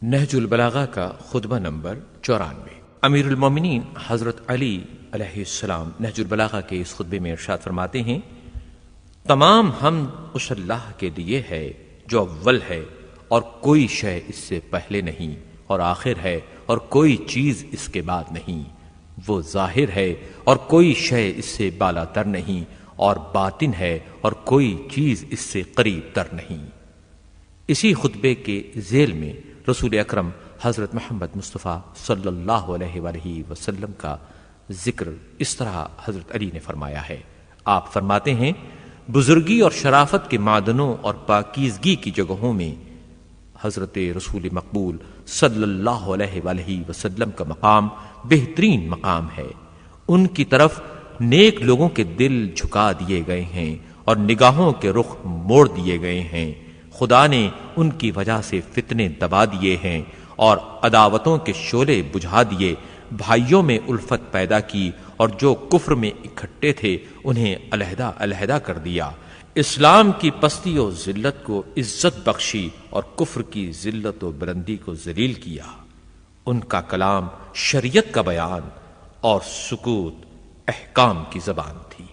نہج البلاغہ کا خطبہ نمبر 94۔ امیر المومنین حضرت علی علیہ السلام نہج البلاغہ کے اس خطبے میں ارشاد فرماتے ہیں، تمام حمد اس اللہ کے لیے ہے جو اول ہے اور کوئی شے اس سے پہلے نہیں، اور آخر ہے اور کوئی چیز اس کے بعد نہیں، وہ ظاہر ہے اور کوئی شے اس سے بالا تر نہیں، اور باطن ہے اور کوئی چیز اس سے قریب تر نہیں۔ اسی خطبے کے ذیل میں رسول اکرم حضرت محمد مصطفیٰ صلی اللہ علیہ وآلہ وسلم کا ذکر اس طرح حضرت علی نے فرمایا ہے۔ آپ فرماتے ہیں، بزرگی اور شرافت کے معدنوں اور پاکیزگی کی جگہوں میں حضرت رسول مقبول صلی اللہ علیہ وآلہ وسلم کا مقام بہترین مقام ہے۔ ان کی طرف نیک لوگوں کے دل جھکا دیے گئے ہیں اور نگاہوں کے رخ موڑ دیے گئے ہیں۔ خدا نے ان کی وجہ سے فتنے دبا دیے ہیں اور عداوتوں کے شعلے بجھا دیے، بھائیوں میں الفت پیدا کی، اور جو کفر میں اکٹھے تھے انہیں علیحدہ علیحدہ کر دیا۔ اسلام کی پستی و ذلت کو عزت بخشی اور کفر کی ذلت و بلندی کو ذلیل کیا۔ ان کا کلام شریعت کا بیان اور سکوت احکام کی زبان تھی۔